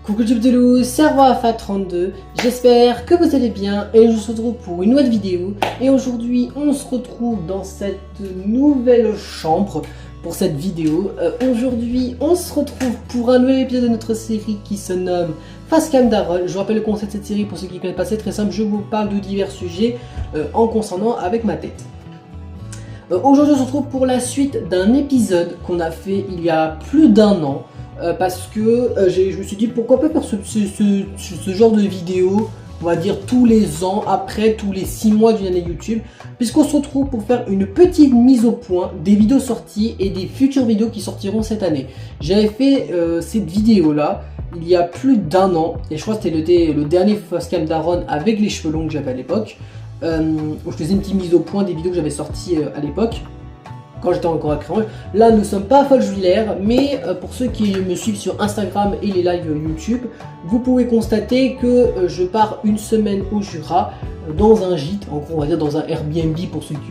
Coucou Tubdelou, c'est Arwafa32, j'espère que vous allez bien et je vous retrouve pour une nouvelle vidéo. Et aujourd'hui on se retrouve dans cette nouvelle chambre pour cette vidéo. Aujourd'hui on se retrouve pour un nouvel épisode de notre série qui se nomme Facecam d'Aaron. Je vous rappelle le concept de cette série pour ceux qui ne connaissent pas, c'est très simple, je vous parle de divers sujets en concernant avec ma tête. Aujourd'hui on se retrouve pour la suite d'un épisode qu'on a fait il y a plus d'un an. Parce que je me suis dit pourquoi pas faire ce genre de vidéo, on va dire tous les ans, après tous les 6 mois d'une année YouTube, puisqu'on se retrouve pour faire une petite mise au point des vidéos sorties et des futures vidéos qui sortiront cette année. J'avais fait cette vidéo là il y a plus d'un an, et je crois que c'était le dernier Facecam d'Aaron avec les cheveux longs que j'avais à l'époque, où je faisais une petite mise au point des vidéos que j'avais sorties à l'époque. Quand j'étais encore à Créole. Là nous sommes pas à Follevillers, mais pour ceux qui me suivent sur Instagram et les lives YouTube, vous pouvez constater que je pars une semaine au Jura, dans un gîte, en gros on va dire dans un Airbnb pour ceux qui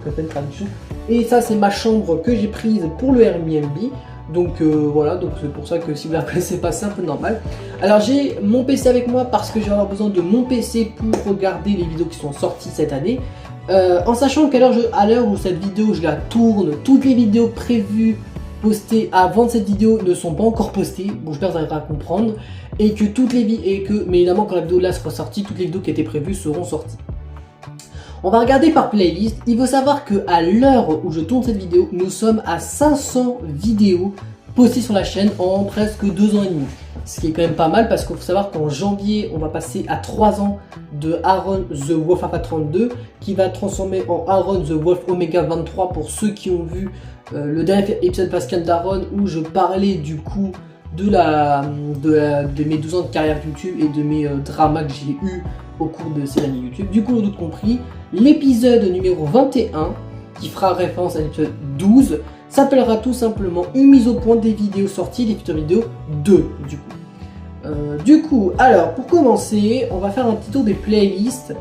comprennent traduction. Et ça c'est ma chambre que j'ai prise pour le Airbnb. Donc voilà, donc c'est pour ça que si vous la connaissez pas, c'est un peu normal. Alors j'ai mon PC avec moi parce que j'ai avoir besoin de mon PC pour regarder les vidéos qui sont sorties cette année. En sachant qu'à l'heure où cette vidéo je la tourne, toutes les vidéos prévues postées avant cette vidéo ne sont pas encore postées. Bon, j'espère que vous arriverez à comprendre. Et que mais évidemment quand la vidéo là sera sortie, toutes les vidéos qui étaient prévues seront sorties. On va regarder par playlist. Il faut savoir que à l'heure où je tourne cette vidéo, nous sommes à 500 vidéos postées sur la chaîne en presque 2 ans et demi. Ce qui est quand même pas mal parce qu'il faut savoir qu'en janvier, on va passer à 3 ans de Aaron The Wolf Alpha 32 qui va transformer en Aaron The Wolf Omega 23 pour ceux qui ont vu le dernier épisode Facecam d'Aaron où je parlais du coup de mes 12 ans de carrière YouTube et de mes dramas que j'ai eu au cours de ces années YouTube. Du coup, on a tout compris. L'épisode numéro 21 qui fera référence à l'épisode 12 s'appellera tout simplement une mise au point des vidéos sorties, des futures vidéos 2 du coup. Alors pour commencer, on va faire un petit tour des playlists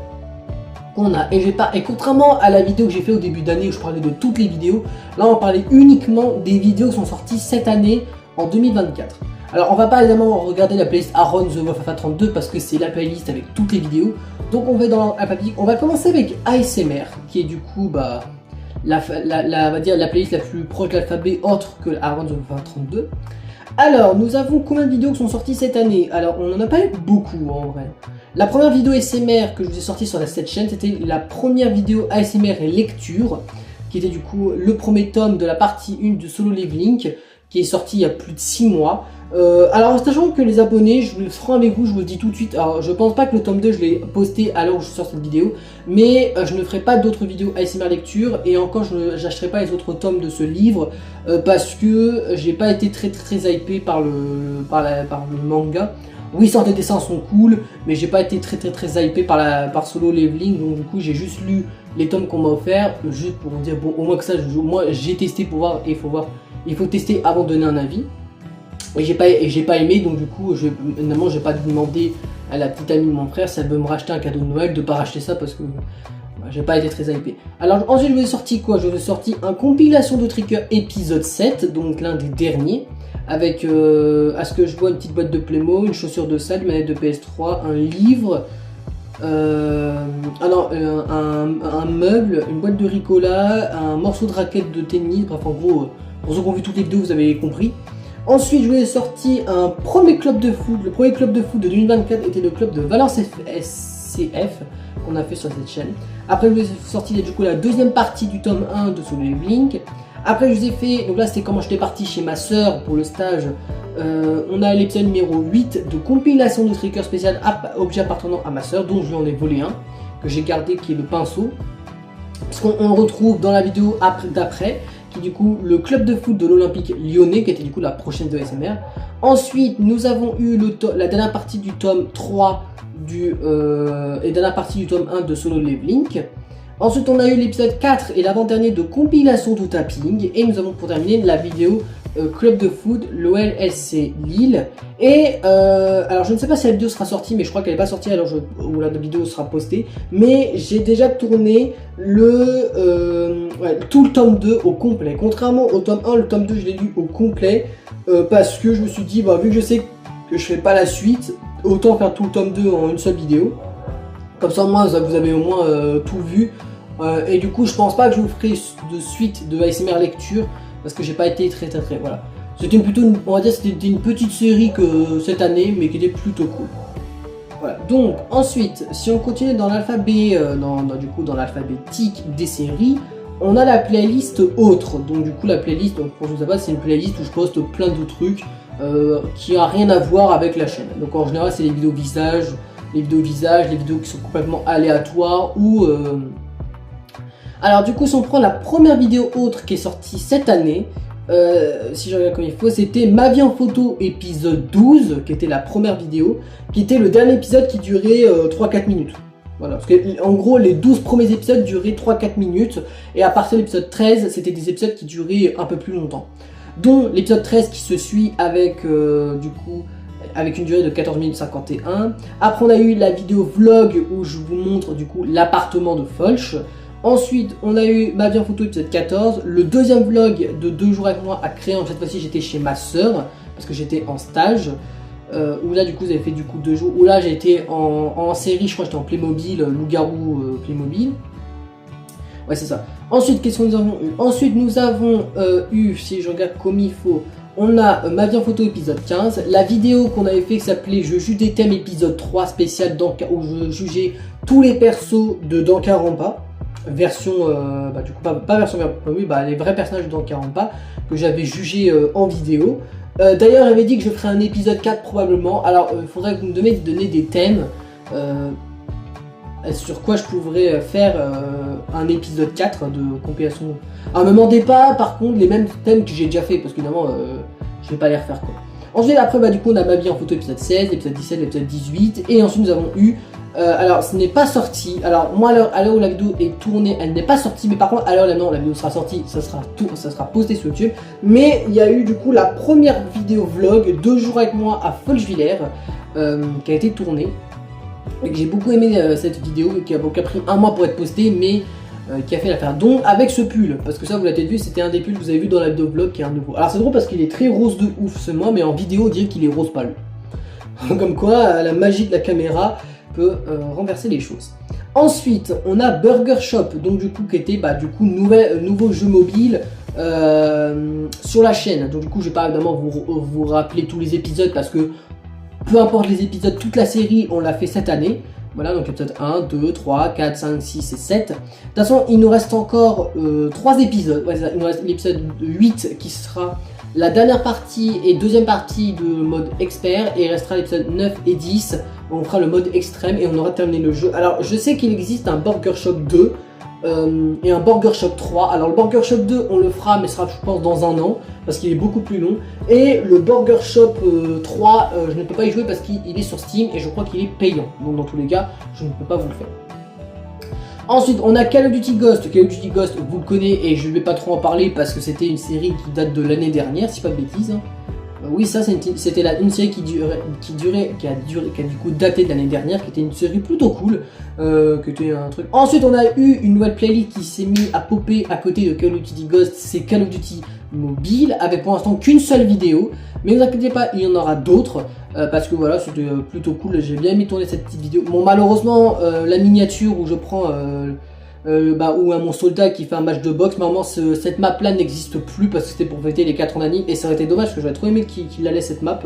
qu'on a. Et contrairement à la vidéo que j'ai fait au début d'année où je parlais de toutes les vidéos, là on va parler uniquement des vidéos qui sont sorties cette année en 2024. Alors on va pas évidemment regarder la playlist Aaron The Wolf Alpha 32 parce que c'est la playlist avec toutes les vidéos. Donc on va dans la playlist, on va commencer avec ASMR qui est du coup on va dire la playlist la plus proche de l'alphabet autre que Aaron The Wolf Alpha 32. Alors, nous avons combien de vidéos qui sont sorties cette année? Alors, on n'en a pas eu beaucoup en vrai. La première vidéo ASMR que je vous ai sortie sur cette chaîne, c'était la première vidéo ASMR et lecture, qui était du coup le premier tome de la partie 1 de Solo Leveling, qui est sorti il y a plus de 6 mois. Alors, sachant que les abonnés, je vous le ferai avec vous, je vous le dis tout de suite. Alors, je pense pas que le tome 2, je l'ai posté à l'heure où je sors cette vidéo, mais je ne ferai pas d'autres vidéos ASMR lecture, et encore, je n'achèterai pas les autres tomes de ce livre, parce que j'ai pas été très hypé par le manga. Oui, certains dessins sont cool, mais j'ai pas été très hypé par Solo Leveling, donc du coup, j'ai juste lu les tomes qu'on m'a offert, juste pour dire, bon, au moins que ça, moi, j'ai testé pour voir, et il faut tester avant de donner un avis. Et j'ai pas aimé, donc du coup, évidemment, j'ai pas demandé à la petite amie de mon frère si elle veut me racheter un cadeau de Noël, de pas racheter ça parce que j'ai pas été très hypé. Alors ensuite, je vous ai sorti quoi? Je vous ai sorti un compilation de Tricker épisode 7, donc l'un des derniers, avec, à ce que je vois, une petite boîte de Playmo, une chaussure de salle, une manette de PS3, un livre, un meuble, une boîte de Ricola, un morceau de raquette de tennis, bref, en gros, pour ceux qui ont vu toutes les vidéos, vous avez compris. Ensuite, je vous ai sorti un premier club de foot. Le premier club de foot de 2024 était le club de Valence SCF qu'on a fait sur cette chaîne. Après, je vous ai sorti du coup la deuxième partie du tome 1 de Solo Leveling. Après, je vous ai fait, donc là c'était comment j'étais parti chez ma soeur pour le stage. On a l'épisode numéro 8 de compilation de Tricker spécial objet appartenant à ma soeur, dont je lui en ai volé un, que j'ai gardé, qui est le pinceau. Parce qu'on le retrouve dans la vidéo d'après, qui est du coup le club de foot de l'Olympique Lyonnais, qui était du coup la prochaine de SMR. Ensuite, nous avons eu la dernière partie du tome 3 et dernière partie du tome 1 de Solo Leveling. Ensuite, on a eu l'épisode 4 et l'avant-dernier de compilation de tapping. Et nous avons pour terminer la vidéo club de foot, l'OLSC Lille. Et alors je ne sais pas si la vidéo sera sortie, mais je crois qu'elle n'est pas sortie alors où la vidéo sera postée. Mais j'ai déjà tourné tout le tome 2 au complet. Contrairement au tome 1, le tome 2 je l'ai lu au complet parce que je me suis dit, bah, vu que je sais que je fais pas la suite, autant faire tout le tome 2 en une seule vidéo. Comme ça, moi, vous avez au moins tout vu. Et du coup, je pense pas que je vous ferai de suite de ASMR lecture parce que j'ai pas été très voilà. C'était on va dire, c'était une petite série que cette année, mais qui était plutôt cool. Voilà. Donc ensuite, si on continue dans l'alphabet, du coup dans l'alphabétique des séries, on a la playlist autre. Donc du coup la playlist, donc, pour je ne sais pas, c'est une playlist où je poste plein de trucs qui a rien à voir avec la chaîne. Donc en général, c'est les vidéos visage, les vidéos qui sont complètement aléatoires ou alors du coup, si on prend la première vidéo autre qui est sortie cette année, si je regarde comme il faut, c'était Ma vie en photo épisode 12, qui était la première vidéo, qui était le dernier épisode qui durait 3-4 minutes. Voilà, parce que en gros, les 12 premiers épisodes duraient 3-4 minutes, et à partir de l'épisode 13, c'était des épisodes qui duraient un peu plus longtemps. Dont l'épisode 13 qui se suit avec, du coup, avec une durée de 14 minutes 51. Après, on a eu la vidéo vlog où je vous montre du coup l'appartement de Folch. Ensuite, on a eu Ma vie en photo épisode 14, le deuxième vlog de 2 jours avec moi à Créan. Cette fois-ci, j'étais chez ma soeur parce que j'étais en stage. Où là, du coup, vous avez fait du coup 2 jours. Où là, j'ai été en série, je crois que j'étais en Playmobil, Loup-garou Playmobil. Ouais, c'est ça. Ensuite, qu'est-ce que nous avons eu? Ensuite, nous avons eu, si je regarde comme il faut, on a Ma vie en photo épisode 15, la vidéo qu'on avait fait qui s'appelait Je juge des thèmes épisode 3 spécial où je jugeais tous les persos de Danganronpa. Version, du coup pas version oui, les vrais personnages de Danganronpa que j'avais jugé en vidéo. D'ailleurs, j'avais dit que je ferais un épisode 4 probablement. Alors, il faudrait que vous me donniez des thèmes sur quoi je pourrais faire un épisode 4 de compilation. Alors, me demandez pas par contre les mêmes thèmes que j'ai déjà fait parce que évidemment je vais pas les refaire quoi. Ensuite, après, du coup, on a Ma vie en photo épisode 16, épisode 17, épisode 18, et ensuite nous avons eu. Alors, ce n'est pas sorti. Alors, moi, à l'heure où la vidéo est tournée, elle n'est pas sortie. Mais par contre, à l'heure où la vidéo sera sortie, ça sera posté sur YouTube. Mais il y a eu du coup la première vidéo vlog 2 jours avec moi à Folchevillers qui a été tournée. Et j'ai beaucoup aimé cette vidéo qui a pris 1 mois pour être postée, mais qui a fait l'affaire. Donc, avec ce pull, parce que ça, vous l'avez peut-être vu, c'était un des pulls que vous avez vu dans la vidéo vlog qui est un nouveau. Alors, c'est drôle parce qu'il est très rose de ouf ce mois, mais en vidéo, on dirait qu'il est rose pâle. Comme quoi, la magie de la caméra peut renverser les choses. Ensuite, on a Burger Shop, donc du coup qui était nouveau jeu mobile sur la chaîne. Donc du coup, je vais pas évidemment vous rappeler tous les épisodes parce que peu importe les épisodes, toute la série, on l'a fait cette année. Voilà, donc épisode 1, 2, 3, 4, 5, 6 et 7. De toute façon, il nous reste encore 3 épisodes. Ouais, il nous reste l'épisode 8 qui sera la dernière partie et deuxième partie de mode expert, et il restera l'épisode 9 et 10 où on fera le mode extrême et on aura terminé le jeu. Alors je sais qu'il existe un Burger Shop 2 et un Burger Shop 3. Alors le Burger Shop 2 on le fera, mais ce sera je pense dans 1 an parce qu'il est beaucoup plus long, et le Burger Shop 3 je ne peux pas y jouer parce qu'il est sur Steam et je crois qu'il est payant, donc dans tous les cas je ne peux pas vous le faire. Ensuite, on a Call of Duty Ghost. Call of Duty Ghost, vous le connaissez et je ne vais pas trop en parler parce que c'était une série qui date de l'année dernière, si pas de bêtises. Oui, ça c'était une série qui a du coup daté de l'année dernière, qui était une série plutôt cool, qui était un truc. Ensuite, on a eu une nouvelle playlist qui s'est mise à popper à côté de Call of Duty Ghost, c'est Call of Duty Mobile, avec pour l'instant qu'une seule vidéo. Mais ne vous inquiétez pas, il y en aura d'autres. Parce que voilà, c'était plutôt cool, j'ai bien aimé tourner cette petite vidéo. Bon, malheureusement, la miniature où je prends où mon soldat qui fait un match de boxe, normalement cette map là n'existe plus parce que c'était pour fêter les 4 ans d'anime, et ça aurait été dommage parce que j'aurais trop aimé qu'il la laisse cette map,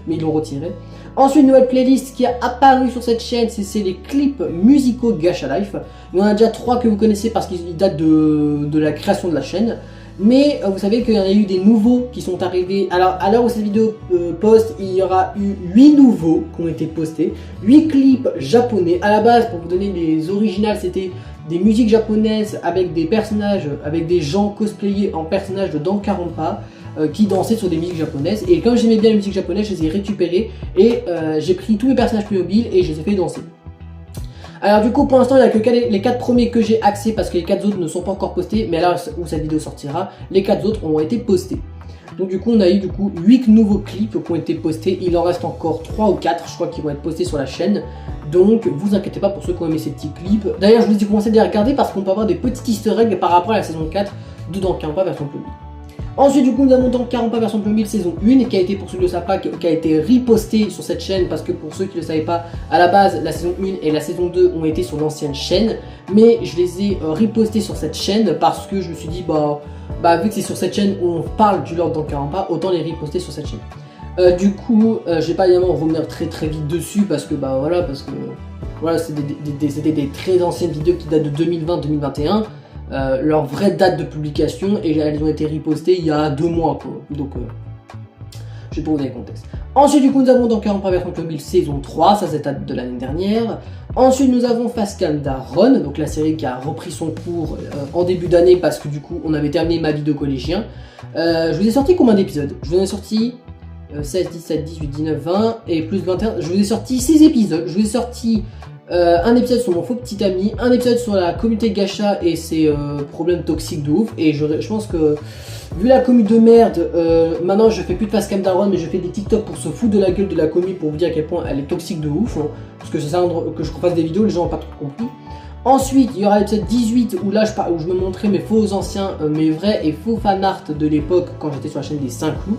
mais ils l'ont retiré. Ensuite, une nouvelle playlist qui a apparu sur cette chaîne, c'est les clips musicaux Gacha Life. Il y en a déjà 3 que vous connaissez parce qu'ils datent de la création de la chaîne. Mais vous savez qu'il y en a eu des nouveaux qui sont arrivés. Alors à l'heure où cette vidéo poste, il y aura eu 8 nouveaux qui ont été postés, 8 clips japonais. À la base, pour vous donner les originales, c'était des musiques japonaises avec des personnages, avec des gens cosplayés en personnages de Danganronpa qui dansaient sur des musiques japonaises. Et comme j'aimais bien les musiques japonaises, je les ai récupérées et j'ai pris tous les personnages Playmobil et je les ai fait danser. Alors du coup, pour l'instant, il n'y a que les 4 premiers que j'ai accès parce que les 4 autres ne sont pas encore postés, mais là où cette vidéo sortira, les 4 autres ont été postés. Donc du coup, on a eu 8 nouveaux clips qui ont été postés, il en reste encore 3 ou 4, je crois, qui vont être postés sur la chaîne. Donc vous inquiétez pas pour ceux qui ont aimé ces petits clips. D'ailleurs, je vous ai commencé à les regarder parce qu'on peut avoir des petits easter eggs par rapport à la saison 4 de Danganronpa version Playmobil. Ensuite, du coup, nous avons Danganronpa version Playmobil saison 1 qui a été, pour ceux qui ne le savent pas, qui a été repostée sur cette chaîne parce que pour ceux qui ne le savaient pas, à la base, la saison 1 et la saison 2 ont été sur l'ancienne chaîne, mais je les ai repostées sur cette chaîne parce que je me suis dit, vu que c'est sur cette chaîne où on parle du lore de Danganronpa, autant les reposter sur cette chaîne. Du coup, je vais pas évidemment revenir très vite dessus parce que voilà, c'était des très anciennes vidéos qui datent de 2020-2021. Leur vraie date de publication et elles ont été repostées il y a 2 mois quoi. Donc je vais pas vous donner le contexte. Ensuite du coup nous avons Danganronpa version Playmobil saison 3, ça c'est date de l'année dernière. Ensuite nous avons Faskanda Run, donc la série qui a repris son cours en début d'année parce que du coup on avait terminé ma vie de collégien. Je vous ai sorti combien d'épisodes? Je vous en ai sorti 16, 17, 18, 19, 20 et plus 21. Je vous ai sorti 6 épisodes. Je vous ai sorti un épisode sur mon faux petit ami, un épisode sur la communauté gacha et ses problèmes toxiques de ouf. Et je pense que, vu la commu de merde, maintenant je fais plus de facecam d'Aaron, mais je fais des TikTok pour se foutre de la gueule de la commu pour vous dire à quel point elle est toxique de ouf. Hein, parce que c'est ça que je fasse des vidéos, les gens n'ont pas trop compris. Ensuite, il y aura l'épisode 18 où là où je me montrais mes faux anciens, mes vrais et faux fanarts de l'époque quand j'étais sur la chaîne des 5 loups.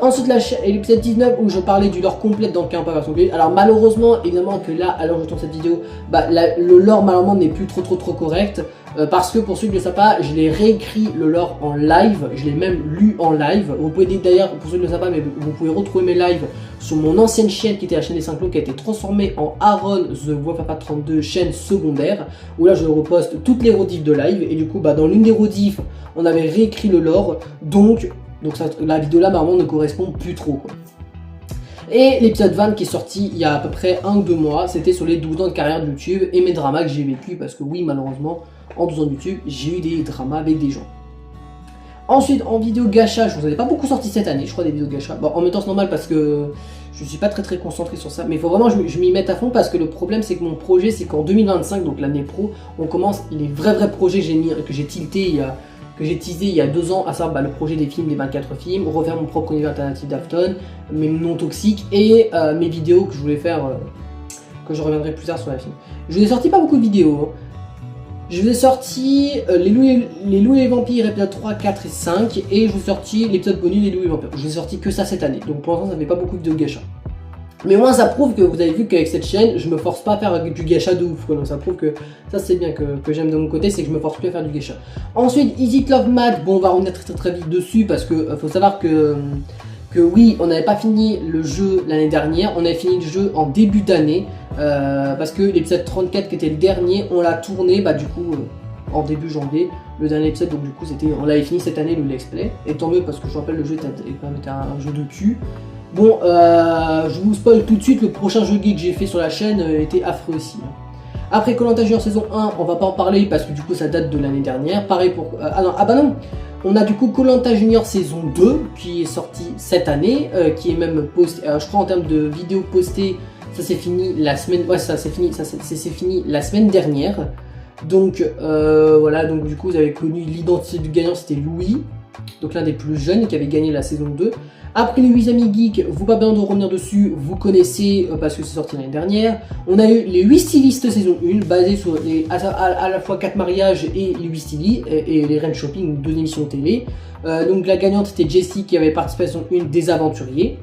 Ensuite l'épisode 19 où je parlais du lore complet dans Danganronpa version Playmobil. Alors malheureusement évidemment que là à l'heure où je tourne cette vidéo le lore malheureusement n'est plus trop correct parce que pour ceux qui ne le savent pas je l'ai réécrit le lore en live, je l'ai même lu en live. Vous pouvez d'ailleurs, pour ceux qui ne le savent pas, mais vous pouvez retrouver mes lives sur mon ancienne chaîne qui était la chaîne des 5 lots qui a été transformée en Aaron The Wafapa 32 chaîne secondaire où là je reposte toutes les rediffs de live et du coup dans l'une des rediffs on avait réécrit le lore donc la vidéo là normalement ne correspond plus trop quoi. Et l'épisode 20 qui est sorti il y a à peu près 1 ou 2 mois, c'était sur les 12 ans de carrière de YouTube et mes dramas que j'ai vécu parce que oui malheureusement en 12 ans de YouTube j'ai eu des dramas avec des gens. Ensuite en vidéo gacha, je vous en ai pas beaucoup sorti cette année je crois des vidéos gacha. Bon en même temps c'est normal parce que je suis pas très concentré sur ça mais il faut vraiment que je m'y mette à fond parce que le problème c'est que mon projet c'est qu'en 2025 donc l'année pro on commence les vrais projets que j'ai tilté que j'ai teasé il y a 2 ans, à savoir le projet des films, des 24 films, refaire mon propre univers alternatif d'Afton, mes non toxiques et mes vidéos que je voulais faire, que je reviendrai plus tard sur la film. Je vous ai sorti pas beaucoup de vidéos. Je vous ai sorti les loups et les vampires épisode 3, 4 et 5 et je vous ai sorti l'épisode bonus les loups et les vampires. Je vous ai sorti que ça cette année, donc pour l'instant ça fait pas beaucoup de vidéos gacha. Mais moi ça prouve que vous avez vu qu'avec cette chaîne je me force pas à faire du gacha de ouf quoi. Donc ça prouve que ça c'est bien que j'aime de mon côté, c'est que je me force plus à faire du gacha. Ensuite Is It Love Mad, bon on va revenir très vite dessus parce que faut savoir que oui on n'avait pas fini le jeu l'année dernière, on avait fini le jeu en début d'année parce que l'épisode 34 qui était le dernier on l'a tourné du coup en début janvier, le dernier épisode donc du coup on l'avait fini cette année le let's play et tant mieux parce que je rappelle le jeu était un jeu de cul. Bon, je vous spoil tout de suite, le prochain jeu geek que j'ai fait sur la chaîne était affreux aussi. Après Koh-Lanta Junior saison 1, on va pas en parler parce que du coup ça date de l'année dernière. Pareil pour... non, on a du coup Koh-Lanta Junior saison 2 qui est sorti cette année, qui est même posté, je crois en termes de vidéos postées, ça s'est fini la semaine... Ouais, c'est fini la semaine dernière. Donc voilà, donc du coup vous avez connu l'identité du gagnant, c'était Louis, donc l'un des plus jeunes qui avait gagné la saison 2. Après les 8 amis geeks, vous pas besoin de revenir dessus, vous connaissez parce que c'est sorti l'année dernière. On a eu les 8 stylistes saison 1, basés sur à la fois 4 mariages et les 8 stylistes, et les Rennes Shopping, 2 émissions télé. Donc la gagnante était Jessie qui avait participé à saison 1 des aventuriers,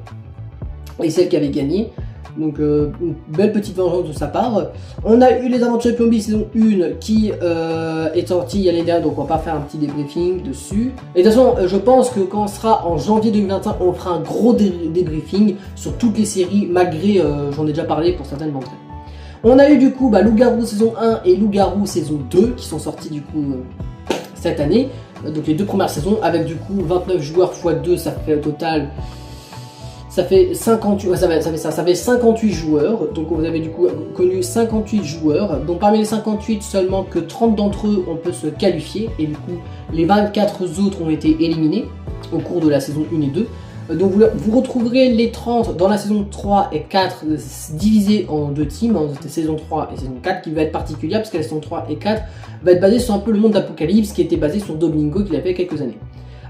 et celle qui avait gagné. Donc une belle petite vengeance de sa part. On a eu les aventures Playmobil saison 1 qui est sortie l'année dernière, donc on va pas faire un petit débriefing dessus. Et de toute façon je pense que quand on sera en janvier 2025 on fera un gros débriefing sur toutes les séries malgré, j'en ai déjà parlé pour certaines d'entre elles. On a eu du coup Loup-Garou saison 1 et Loup-Garou saison 2 qui sont sortis du coup cette année. Donc les 2 premières saisons avec du coup 29 joueurs x 2 ça fait au total... Ça fait 58, ouais, ça fait 58 joueurs, donc vous avez du coup connu 58 joueurs, donc parmi les 58, seulement que 30 d'entre eux on peut se qualifier, et du coup les 24 autres ont été éliminés au cours de la saison 1 et 2. Donc vous retrouverez les 30 dans la saison 3 et 4 divisés en 2 teams, en saison 3 et saison 4, qui va être particulière parce que la saison 3 et 4 va être basée sur un peu le monde d'Apocalypse qui était basé sur Domingo qu'il a fait il y a quelques années.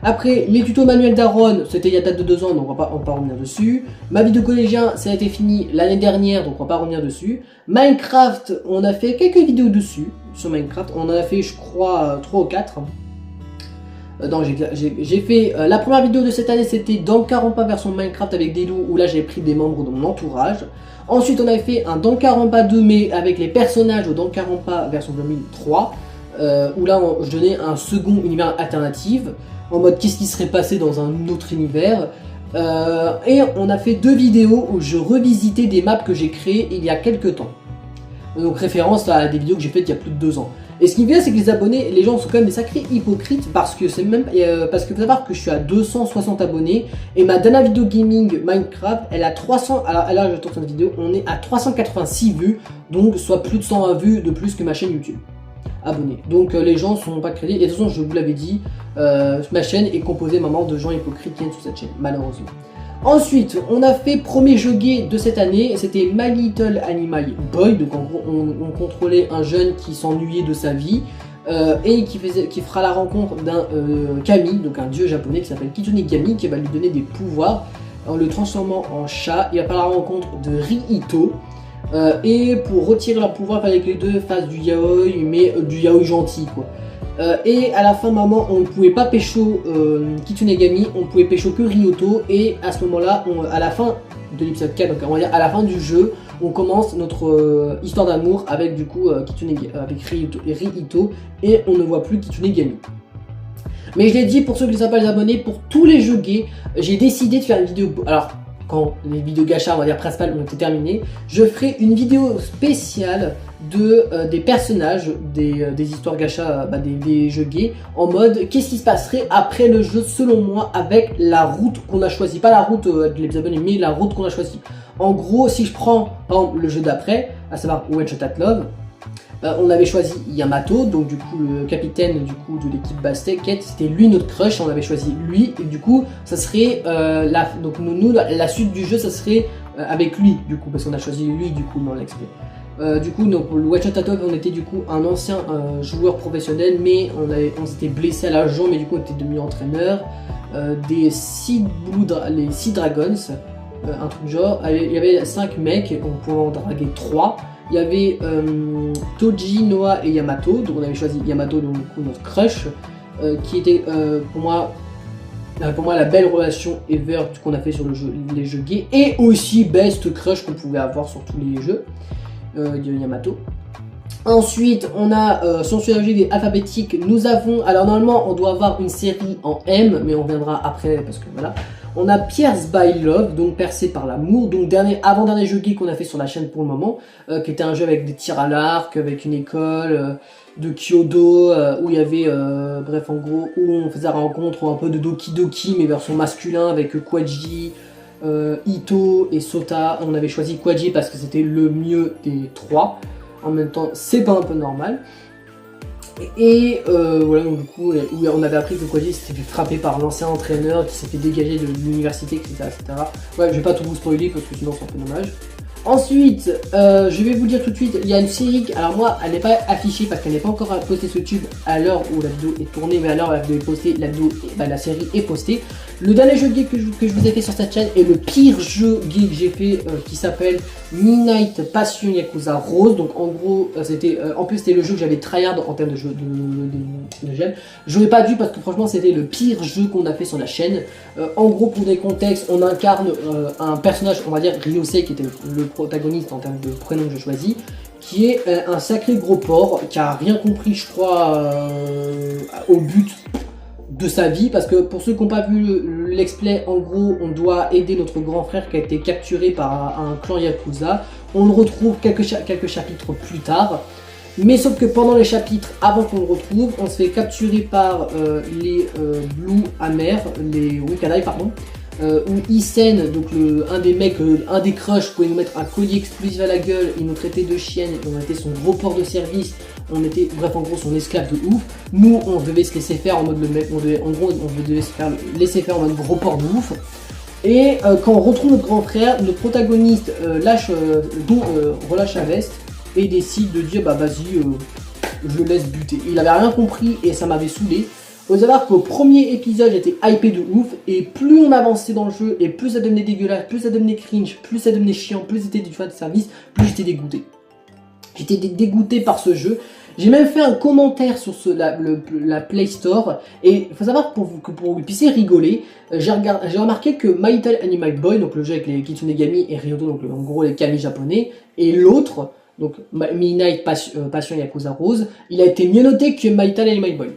Après, les tutos manuels d'Aaron, c'était il y a date de 2 ans, donc on va pas revenir dessus. Ma vie de collégien, ça a été fini l'année dernière, donc on va pas revenir dessus. Minecraft, on a fait quelques vidéos dessus, sur Minecraft. On en a fait, je crois, 3 ou 4. Non, j'ai fait la première vidéo de cette année, c'était Danganronpa version Minecraft avec des loups, où là j'ai pris des membres de mon entourage. Ensuite on avait fait un Danganronpa 2 mais avec les personnages au Danganronpa version 2003, où là je donnais un second univers alternatif, en mode qu'est-ce qui serait passé dans un autre univers. Et on a fait 2 vidéos où je revisitais des maps que j'ai créées il y a quelques temps. Donc référence à des vidéos que j'ai faites il y a plus de 2 ans. Et ce qui me vient, c'est que les abonnés, les gens sont quand même des sacrés hypocrites parce que c'est même parce que faut savoir que je suis à 260 abonnés et ma dernière vidéo gaming Minecraft, elle a 300. Alors là, je tourne cette vidéo, on est à 386 vues, donc soit plus de 120 vues de plus que ma chaîne YouTube. Abonnés. Donc les gens sont pas crédibles. Et de toute façon, je vous l'avais dit, ma chaîne est composée maintenant de gens hypocrites qui viennent sur cette chaîne, malheureusement. Ensuite, on a fait premier jeu gay de cette année, c'était My Little Animal Boy. Donc en gros, on contrôlait un jeune qui s'ennuyait de sa vie et qui fera la rencontre d'un kami, donc un dieu japonais qui s'appelle Kitsunegami, qui va lui donner des pouvoirs en le transformant en chat. Il va faire la rencontre de Rihito. Et pour retirer leur pouvoir, il fallait que les deux fassent du yaoi, mais du yaoi gentil quoi. Et à la fin, maman, on ne pouvait pas pécho Kitsunegami, on pouvait pécho que Rihito. Et à ce moment-là, à la fin de l'épisode 4, donc on va dire à la fin du jeu, on commence notre histoire d'amour avec du coup avec Rihito, et on ne voit plus Kitsunegami. Mais je l'ai dit, pour ceux qui ne sont pas les abonnés, pour tous les jeux gays, j'ai décidé de faire une vidéo. Alors, quand les vidéos gacha, on va dire principales, ont été terminées, je ferai une vidéo spéciale des personnages, des histoires gacha, des jeux gays, en mode qu'est-ce qui se passerait après le jeu selon moi avec la route qu'on a choisie. Pas la route de les abonnés, mais la route qu'on a choisie. En gros, si je prends par exemple le jeu d'après, à savoir One Shot at Love, on avait choisi Yamato, donc du coup le capitaine du coup de l'équipe basket, c'était lui notre crush, on avait choisi lui, et du coup ça serait donc la suite du jeu ça serait avec lui du coup, parce qu'on a choisi lui du coup dans l'expé. Du coup donc le One Shot at Love, on était du coup un ancien joueur professionnel, mais on s'était blessé à la jambe, mais du coup on était devenu entraîneur des les Sea Dragons, un truc genre. Il y avait 5 mecs, on pouvait en draguer 3. Il y avait Toji, Noah et Yamato, donc on avait choisi Yamato, donc du coup notre crush, qui était pour moi la belle relation ever qu'on a fait sur les jeux gays, et aussi best crush qu'on pouvait avoir sur tous les jeux de Yamato. Ensuite, on a, si on suit la logique alphabétique, nous avons, alors normalement on doit avoir une série en M, mais on viendra après parce que voilà. On a Pierce by Love, donc percé par l'amour, donc avant-dernier jeu gay qu'on a fait sur la chaîne pour le moment, qui était un jeu avec des tirs à l'arc, avec une école de Kyoto, où il y avait, bref en gros, où on faisait la rencontre un peu de Doki Doki, mais version masculin, avec Kwaji, Ito et Sota. On avait choisi Kwaji parce que c'était le mieux des 3. En même temps, c'est pas un peu normal. Et voilà, donc du coup, on avait appris que Kwaji s'était fait frapper par l'ancien entraîneur qui s'est fait dégager de l'université, etc., etc. Ouais, je vais pas tout vous spoiler parce que sinon c'est un peu dommage. Ensuite, je vais vous dire tout de suite, il y a une série, alors moi, elle n'est pas affichée parce qu'elle n'est pas encore postée sur YouTube à l'heure où la vidéo est tournée, mais à l'heure où la vidéo est postée, la série est postée. Le dernier jeu gay que je vous ai fait sur cette chaîne est le pire jeu gay que j'ai fait, qui s'appelle Midnight Passion Yakuza Rose. Donc en gros, en plus c'était le jeu que j'avais tryhard en termes de jeu de gel. J'aurais pas dû parce que franchement c'était le pire jeu qu'on a fait sur la chaîne. En gros, pour des contextes, on incarne un personnage, on va dire Ryosei, qui était le protagoniste en termes de prénom que je choisis, qui est un sacré gros porc, qui a rien compris je crois au but de sa vie, parce que pour ceux qui n'ont pas vu l'explay, en gros on doit aider notre grand frère qui a été capturé par un clan Yakuza. On le retrouve quelques chapitres plus tard, mais sauf que pendant les chapitres avant qu'on le retrouve, on se fait capturer par les Blue Amers, les Wikadai pardon, où Isen, donc un des mecs, un des crushs, pouvait nous mettre un collier explosif à la gueule, il nous traitait de chienne, on était son gros porc de service, on était bref en gros son esclave de ouf. Nous on devait se laisser faire en mode on devait se faire laisser faire en mode gros porc de ouf. Et quand on retrouve notre grand frère, notre protagoniste relâche la veste et décide de dire bah vas-y je le laisse buter. Il avait rien compris et ça m'avait saoulé. Faut savoir qu'au premier épisode j'étais hypé de ouf, et plus on avançait dans le jeu et plus ça devenait dégueulasse, plus ça devenait cringe, plus ça devenait chiant, plus c'était du fan de service, plus j'étais dégoûté. J'étais dégoûté par ce jeu, J'ai même fait un commentaire sur la Play Store, et il faut savoir pour que vous puissiez rigoler, j'ai remarqué que My Little Animal Boy, donc le jeu avec les Kitsunegami et Ryoto, donc en gros les kami japonais, et l'autre, donc Midnight Passion Yakuza Rose, il a été mieux noté que My Little Animal Boy.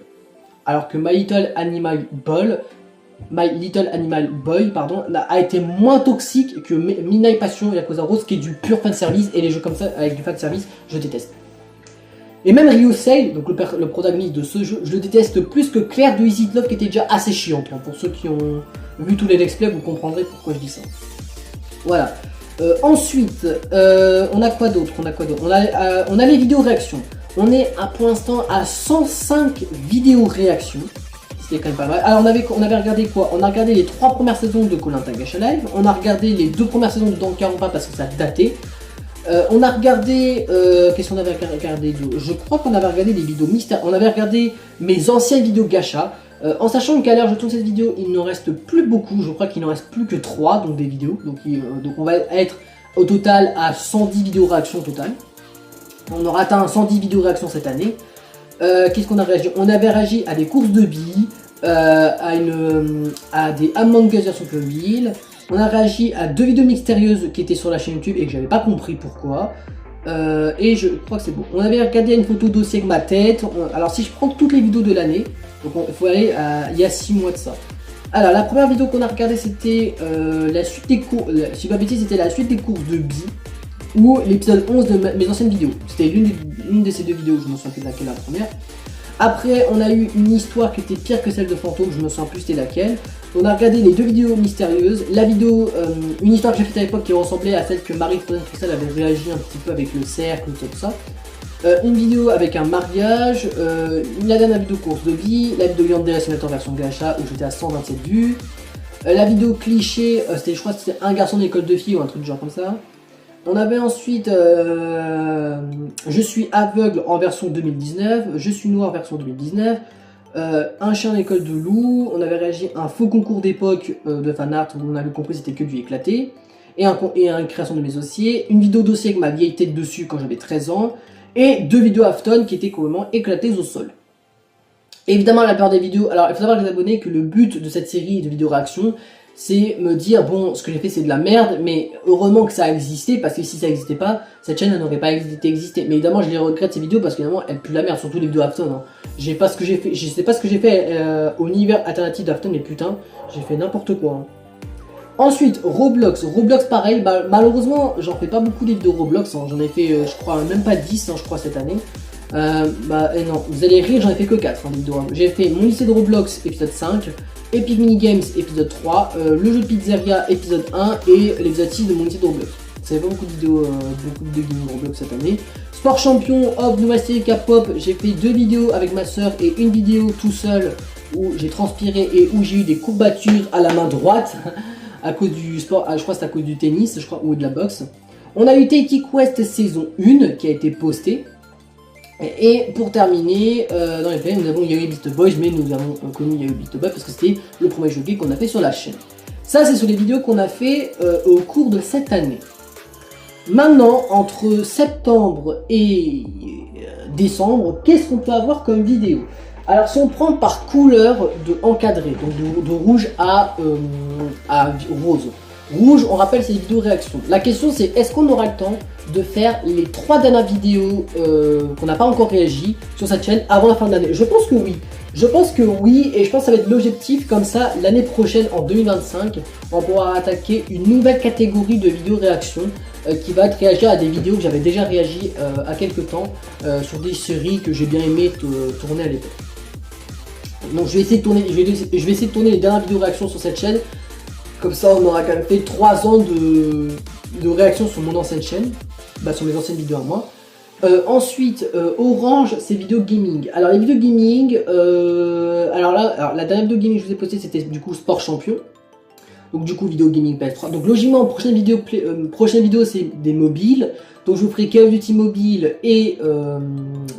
Alors que My Little Animal Boy, pardon, a été moins toxique que Midnight Passion Yakuza Rose, qui est du pur fanservice, et les jeux comme ça avec du fanservice, je déteste. Et même Ryusei, donc le protagoniste de ce jeu, je le déteste plus que Claire de Easy Love, qui était déjà assez chiante. Pour ceux qui ont vu tous les let's play, vous comprendrez pourquoi je dis ça. Voilà. Ensuite, on a quoi d'autre? On a les vidéos réactions. On est pour l'instant à 105 vidéos réactions. C'était quand même pas mal. Alors on avait regardé quoi? On a regardé les 3 premières saisons de Koh-Lanta Gacha Live. On a regardé les 2 premières saisons de Danganronpa parce que ça datait. On a regardé, qu'est-ce qu'on avait regardé? Je crois qu'on avait regardé des vidéos mystères. On avait regardé mes anciennes vidéos gacha. En sachant qu'à l'heure je tourne cette vidéo, il n'en reste plus beaucoup. Je crois qu'il n'en reste plus que 3, donc des vidéos. Donc on va être au total à 110 vidéos réactions au total. On aura atteint 110 vidéos réactions cette année. Qu'est-ce qu'on a réagi? On avait réagi à des courses de billes, à des Among Us version Playmobil. On a réagi à 2 vidéos mystérieuses qui étaient sur la chaîne YouTube et que j'avais pas compris pourquoi. Et je crois que c'est bon. On avait regardé une photo dossier avec ma tête. Alors si je prends toutes les vidéos de l'année, donc il faut aller il y a 6 mois de ça. Alors la première vidéo qu'on a regardée c'était la suite des cours, si je ne bêtise c'était la suite des courses de billes, ou l'épisode 11 de mes anciennes vidéos. C'était l'une de ces 2 vidéos, je me souviens plus de laquelle la première. Après, on a eu une histoire qui était pire que celle de Fantôme, je me souviens plus c'était laquelle. On a regardé les 2 vidéos mystérieuses. La vidéo, une histoire que j'ai faite à l'époque qui ressemblait à celle que Marie Frozen Crystal avait réagi un petit peu avec le cercle, tout ça. Une vidéo avec un mariage, la dernière vidéo course de vie, la vidéo Yandere Simulator version gacha où j'étais à 127 vues. La vidéo cliché, je crois que c'était un garçon d'école de filles ou un truc du genre comme ça. On avait ensuite Je suis aveugle en version 2019, Je suis noir version 2019, un chien d'école de loup, on avait réagi à un faux concours d'époque de fanart où on avait compris c'était que du éclaté, et une création de mes dossiers, une vidéo dossier avec ma vieille tête dessus quand j'avais 13 ans, et 2 vidéos Afton qui étaient complètement éclatées au sol. Évidemment la plupart des vidéos, alors il faut savoir les abonnés que le but de cette série de vidéos réactions, c'est me dire, bon, ce que j'ai fait c'est de la merde, mais heureusement que ça a existé, parce que si ça n'existait pas, cette chaîne n'aurait pas existé. Mais évidemment, je les regrette ces vidéos, parce qu'évidemment, elles puent la merde, surtout les vidéos Afton. Hein. Je sais pas ce que j'ai fait au univers alternatif d'Afton, mais putain, j'ai fait n'importe quoi. Hein. Ensuite, Roblox. Roblox, pareil, malheureusement, j'en fais pas beaucoup des vidéos Roblox, hein. J'en ai fait, je crois, même pas 10, hein, je crois, cette année. Non, vous allez rire, j'en ai fait que 4 hein, des vidéos. J'ai fait mon lycée de Roblox, épisode 5. Epic Minigames épisode 3, le jeu de pizzeria épisode 1 et l'épisode 6 de mon lycée de Roblox. Ça fait pas beaucoup de vidéos, beaucoup de gaming Roblox cette année. Sport champion, hop, nouvelle série K-pop, j'ai fait 2 vidéos avec ma soeur et une vidéo tout seul où j'ai transpiré et où j'ai eu des courbatures à la main droite à cause du sport, je crois que c'est à cause du tennis, je crois, ou de la boxe. On a eu Taiki Quest saison 1 qui a été postée. Et pour terminer, dans les faits, nous avons Yaoi Beast Boys, mais nous avons connu Yaoi Beast Boys parce que c'était le premier jeu qu'on a fait sur la chaîne. Ça, c'est sur les vidéos qu'on a fait au cours de cette année. Maintenant, entre septembre et décembre, qu'est-ce qu'on peut avoir comme vidéo? Alors, si on prend par couleur de encadré, donc de rouge à rose. Rouge, on rappelle, c'est les vidéos réactions. La question c'est, est-ce qu'on aura le temps de faire les 3 dernières vidéos qu'on n'a pas encore réagi sur cette chaîne avant la fin de l'année? Je pense que oui. Je pense que oui, et je pense que ça va être l'objectif, comme ça, l'année prochaine, en 2025, on pourra attaquer une nouvelle catégorie de vidéos réactions qui va être réagir à des vidéos que j'avais déjà réagi à quelques temps sur des séries que j'ai bien aimé tourner à l'époque. Donc je vais essayer de tourner les dernières vidéos réactions sur cette chaîne. Comme ça, on aura quand même fait 3 ans de réaction sur mon ancienne chaîne, sur mes anciennes vidéos à moi. Ensuite, Orange, c'est vidéos gaming. Alors, les vidéos gaming, la dernière vidéo gaming que je vous ai postée, c'était du coup Sport Champion. Donc, du coup, vidéo gaming PS3. Donc, logiquement, prochaine vidéo, c'est des mobiles. Donc, je vous ferai Call of Duty Mobile et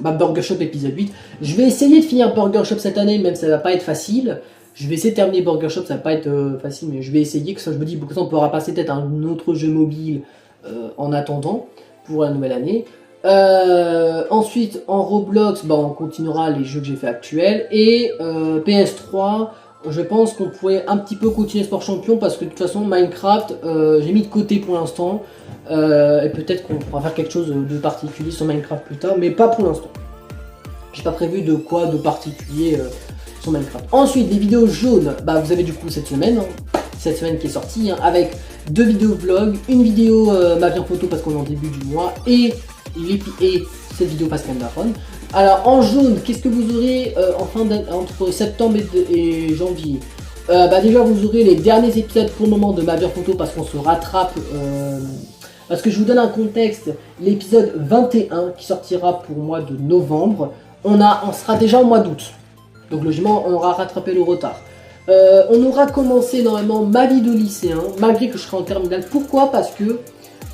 Burger Shop épisode 8. Je vais essayer de finir Burger Shop cette année, même si ça va pas être facile. Je vais essayer de terminer Burger Shop, ça va pas être facile, mais je vais essayer, que ça je me dis, beaucoup de temps on pourra passer peut-être à un autre jeu mobile en attendant pour la nouvelle année. Ensuite, en Roblox, bah, on continuera les jeux que j'ai fait actuels. Et PS3, je pense qu'on pourrait un petit peu continuer Sport Champion parce que de toute façon, Minecraft, j'ai mis de côté pour l'instant. Et peut-être qu'on pourra faire quelque chose de particulier sur Minecraft plus tard, mais pas pour l'instant. J'ai pas prévu de quoi de particulier sur Minecraft. Ensuite, des vidéos jaunes, bah vous avez du coup cette semaine qui est sortie, hein, avec 2 vidéos vlog, une vidéo ma vie en photo parce qu'on est en début du mois, et cette vidéo Pascal Daron. Alors en jaune, qu'est-ce que vous aurez entre septembre et janvier? Bah déjà vous aurez les derniers épisodes pour le moment de ma vie en photo parce qu'on se rattrape. Parce que je vous donne un contexte, l'épisode 21 qui sortira pour le mois de novembre, on sera déjà au mois d'août. Donc logiquement, on aura rattrapé le retard. On aura commencé normalement ma vie de lycéen, malgré que je serai en terminale. Pourquoi? Parce que,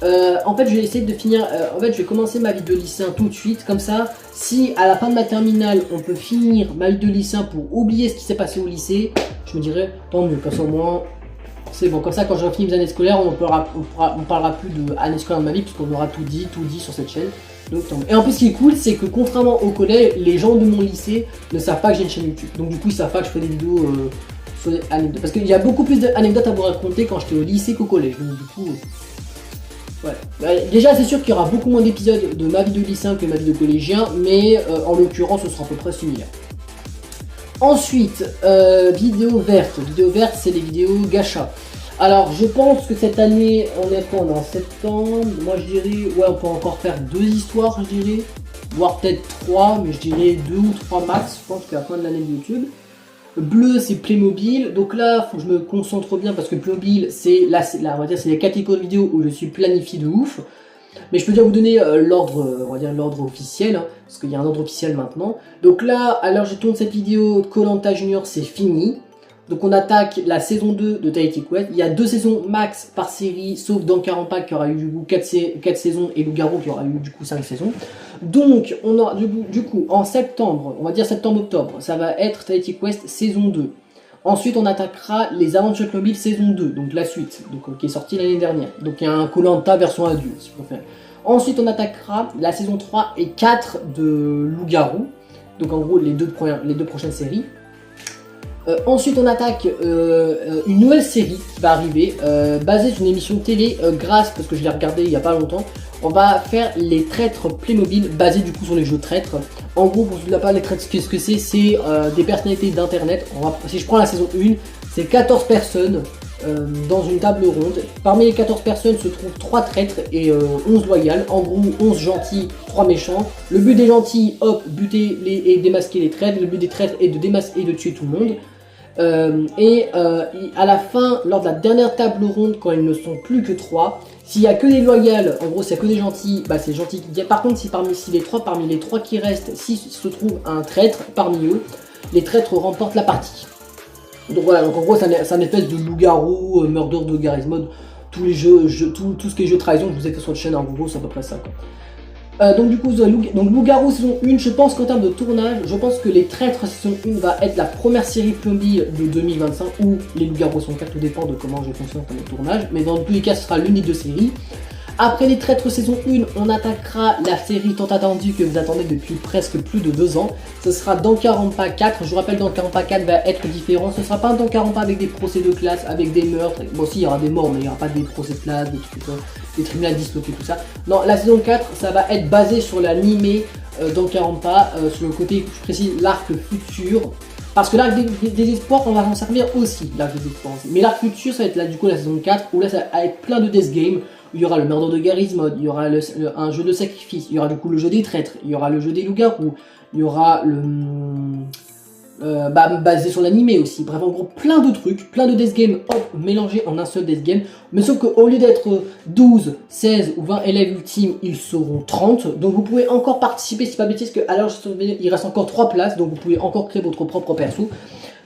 en fait, je vais essayer de finir... en fait, je vais commencer ma vie de lycéen tout de suite. Comme ça, si à la fin de ma terminale, on peut finir ma vie de lycéen pour oublier ce qui s'est passé au lycée, je me dirais, tant mieux, comme ça au moins... C'est bon, comme ça quand j'aurai fini mes années scolaires, on parlera plus de années scolaires de ma vie, puisqu'on aura tout dit sur cette chaîne. Donc, et en plus, ce qui est cool, c'est que contrairement au collège, les gens de mon lycée ne savent pas que j'ai une chaîne YouTube. Donc du coup, ils savent pas que je fais des vidéos sur des anecdotes. Parce qu'il y a beaucoup plus d'anecdotes à vous raconter quand j'étais au lycée qu'au collège. Donc du coup, ouais. Déjà, c'est sûr qu'il y aura beaucoup moins d'épisodes de ma vie de lycéen que ma vie de collégien, mais en l'occurrence, ce sera à peu près similaire. Ensuite, vidéo verte. Vidéo verte, c'est les vidéos gacha. Alors, je pense que cette année, on est en septembre. Moi, je dirais, ouais, on peut encore faire 2 histoires, je dirais. Voire peut-être 3, mais je dirais 2 ou 3 max, je pense, qu'à la fin de l'année de YouTube. Bleu, c'est Playmobil. Donc là, faut que je me concentre bien parce que Playmobil, c'est on va dire, c'est les catégories de vidéos où je suis planifié de ouf. Mais je peux déjà vous donner l'ordre, on va dire l'ordre officiel, hein, parce qu'il y a un ordre officiel maintenant. Donc là, alors je tourne cette vidéo, Koh-Lanta Junior, c'est fini. Donc on attaque la saison 2 de Tahiti Quest. Il y a 2 saisons max par série, sauf dans Carampa qui aura eu du coup 4 saisons et Loup-Garou qui aura eu du coup 5 saisons. Donc on aura du coup en septembre, on va dire septembre-octobre, ça va être Tahiti Quest saison 2. Ensuite, on attaquera les Aventures Playmobil saison 2, donc la suite, donc, qui est sortie l'année dernière. Donc il y a un Koh-Lanta version adulte, si vous préférez. Ensuite, on attaquera la saison 3 et 4 de Loup-Garou, donc en gros les deux prochaines séries. Ensuite, on attaque une nouvelle série qui va arriver, basée sur une émission télé, parce que je l'ai regardée il n'y a pas longtemps. On va faire les traîtres Playmobil, basés du coup sur les jeux traîtres. En gros, pour ceux qui ne savent pas les traîtres, ce que c'est des personnalités d'internet. Si je prends la saison 1, c'est 14 personnes dans une table ronde. Parmi les 14 personnes se trouvent 3 traîtres et 11 loyales. En gros, 11 gentils, 3 méchants. Le but des gentils, hop, buter et démasquer les traîtres. Le but des traîtres est de démasquer et de tuer tout le monde. À la fin, lors de la dernière table ronde, quand ils ne sont plus que 3, s'il n'y a que des loyales, en gros s'il n'y a que des gentils, bah c'est les gentils qui gagnent. Par contre, parmi les 3 qui restent, s'il se trouve un traître parmi eux, les traîtres remportent la partie. Donc voilà, donc en gros c'est une espèce de loup-garou, murder de Garry's Mod, tous les jeux, tout ce qui est jeu de trahison, je vous ai fait sur la chaîne, en gros c'est à peu près ça quoi. Donc du coup, Loup-Garou saison 1, je pense qu'en termes de tournage, je pense que les Traîtres saison 1 va être la première série Playmobil de 2025, ou les Loup-Garou saison 4, tout dépend de comment je fonctionne en termes de tournage, mais dans tous les cas ce sera l'une des 2 séries. Après les Traîtres saison 1, on attaquera la série tant attendue que vous attendez depuis presque plus de 2 ans. Ce sera Danganronpa 4, je vous rappelle Danganronpa 4 va être différent, ce sera pas un Danganronpa avec des procès de classe, avec des meurtres, bon si il y aura des morts mais il n'y aura pas des procès de classe, des trucs comme ça, des tribunaux disloqués, tout ça. Non, la saison 4, ça va être basé sur l'animé Danganronpa, sur le côté, je précise, l'arc futur. Parce que l'arc des espoirs, on va s'en servir aussi, l'arc des espoirs aussi. Mais l'arc futur, ça va être là du coup la saison 4, où là ça va être plein de death game. Il y aura le murder de Garry's Mod, il y aura un jeu de sacrifice, il y aura du coup le jeu des traîtres, il y aura le jeu des loups-garous, il y aura le... basé sur l'animé aussi. Bref, en gros, plein de trucs, plein de death game mélangés en un seul death game. Mais sauf qu'au lieu d'être 12, 16 ou 20 élèves ultimes, ils seront 30. Donc vous pouvez encore participer, si pas bêtise, que alors il reste encore 3 places, donc vous pouvez encore créer votre propre perso.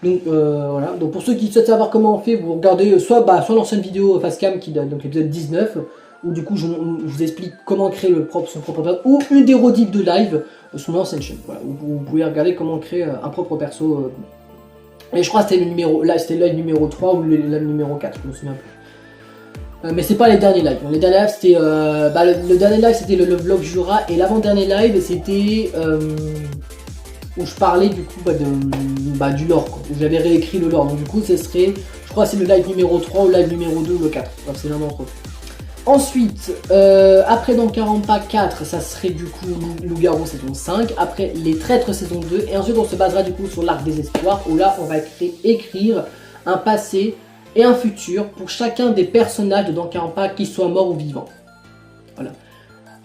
Donc voilà, donc pour ceux qui souhaitent savoir comment on fait, vous regardez soit l'ancienne vidéo Facecam qui donne donc l'épisode 19, où du coup je vous explique comment créer son propre perso, ou une des redites de live sur l'ancienne chaîne, voilà, où vous pouvez regarder comment créer un propre perso. Et je crois que c'était le numéro, là c'était le live numéro 3 ou le live numéro 4, je me souviens plus. Mais c'est pas les derniers lives. Les derniers lives c'était le dernier live c'était le vlog Jura et l'avant-dernier live c'était où je parlais du coup du lore quoi, où j'avais réécrit le lore. Donc du coup ce serait, je crois c'est le live numéro 3 ou live numéro 2 ou le 4. Enfin, c'est l'un d'entre eux. Ensuite, après dans 40 pas 4, ça serait du coup Loup-Garou saison 5, après Les Traîtres saison 2, et ensuite on se basera du coup sur l'Arc des Espoirs, où là on va écrire un passé et un futur pour chacun des personnages de Dans 40 pas, qu'ils soient morts ou vivants. Voilà.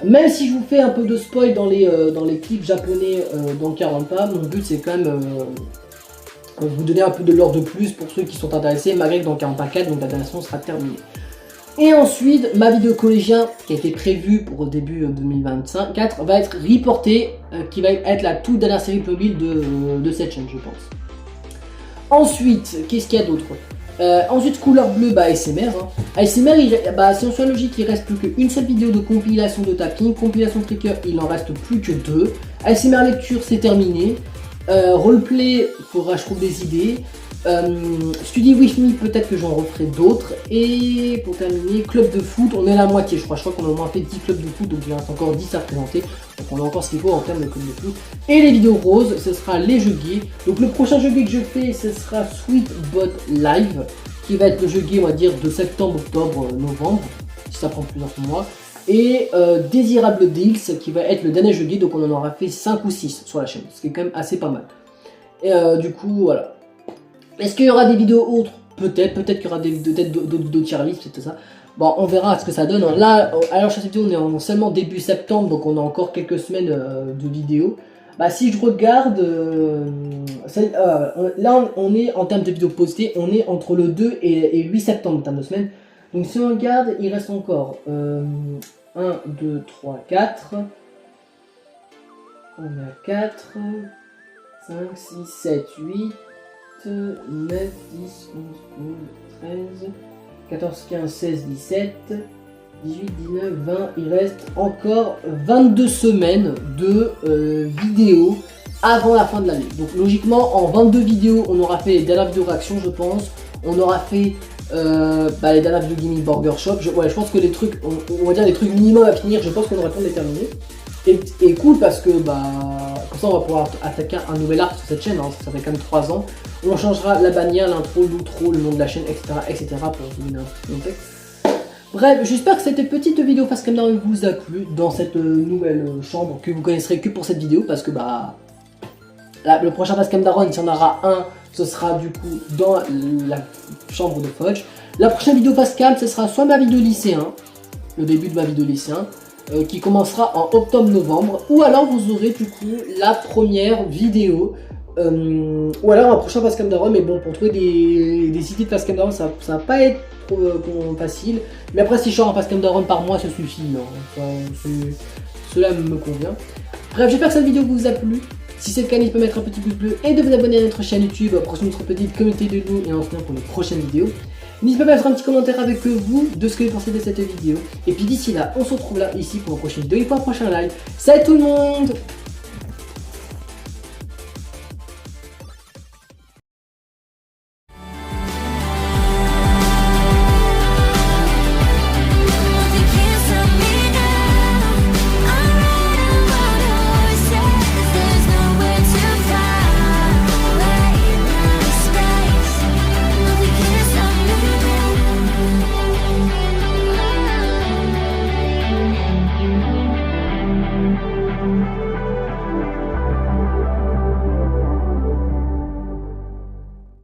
Même si je vous fais un peu de spoil dans les clips japonais dans 40 pas, mon but c'est quand même vous donner un peu de lore de plus pour ceux qui sont intéressés, malgré que dans 40 pas 4, donc la dernière sera terminée. Et ensuite, ma vidéo collégien qui a été prévue pour début 2024 va être reportée, qui va être la toute dernière série Playmobil de cette chaîne, je pense. Ensuite, qu'est-ce qu'il y a d'autre? Ensuite, couleur bleue, ASMR. ASMR, si on suit la logique, il reste plus qu'une seule vidéo de compilation de tapping. Compilation trigger, il en reste plus que 2. ASMR lecture, c'est terminé. Roleplay, il faudra que je trouve des idées. Study with me, peut-être que j'en referai d'autres. Et pour terminer, club de foot, on est à la moitié je crois qu'on a au moins fait 10 clubs de foot, donc il reste encore 10 à présenter. Donc on a encore ce qu'il faut en termes de club de foot. Et les vidéos roses, ce sera les jeux gays. Donc le prochain jeu gay que je fais, ce sera Sweet Bot Live, qui va être le jeu gay, on va dire, de septembre, octobre, novembre, si ça prend plusieurs mois. Et Désirable Deals, qui va être le dernier jeu gay, donc on en aura fait 5 ou 6 sur la chaîne, ce qui est quand même assez pas mal. Et du coup, voilà. Est-ce qu'il y aura des vidéos autres? Peut-être qu'il y aura d'autres tier list, c'est ça. Bon, on verra ce que ça donne. Là, alors cette vidéo, on est seulement début septembre, donc on a encore quelques semaines de vidéos. Si je regarde, là on est en termes de vidéos postées, on est entre le 2 et 8 septembre en termes de semaines. Donc si on regarde, il reste encore 1, 2, 3, 4. On a 4, 5, 6, 7, 8. 9, 10, 11, 12, 13, 14, 15, 16, 17, 18, 19, 20, il reste encore 22 semaines de vidéos avant la fin de l'année. Donc logiquement, en 22 vidéos, on aura fait les dernières vidéos réactions, je pense. On aura fait les dernières vidéos Gaming Burger Shop. Je pense que les trucs, on va dire les trucs minimum à finir, je pense qu'on aura le temps de les terminer. Et cool parce que comme ça on va pouvoir attaquer un nouvel arc sur cette chaîne, ça fait quand même 3 ans. On changera la bannière, l'intro, l'outro, le nom de la chaîne, etc. pour vous donner un contexte. Bref, j'espère que cette petite vidéo Fast Cam Daron vous a plu dans cette nouvelle chambre que vous connaisserez que pour cette vidéo parce que le prochain Fast Cam Daron, il y en aura un, ce sera du coup dans la chambre de Fudge. La prochaine vidéo Fast Cam, ce sera soit ma vidéo lycéen, le début de ma vidéo lycéen, qui commencera en octobre-novembre, ou alors vous aurez du coup la première vidéo, ou alors un prochain Fast Cam Daron, mais bon, pour trouver des idées de Fast Cam Daron, ça va pas être trop facile, mais après si je sors un Fast Cam Daron par mois, ça suffit, cela me convient. Bref, j'espère que cette vidéo vous a plu. Si c'est le cas, n'hésitez pas à mettre un petit pouce bleu et de vous abonner à notre chaîne YouTube pour notre petite communauté de nous et enfin pour les prochaines vidéos. N'hésitez pas à mettre un petit commentaire avec vous de ce que vous pensez de cette vidéo. Et puis d'ici là, on se retrouve là ici pour une prochaine vidéo et pour un prochain live. Salut tout le monde!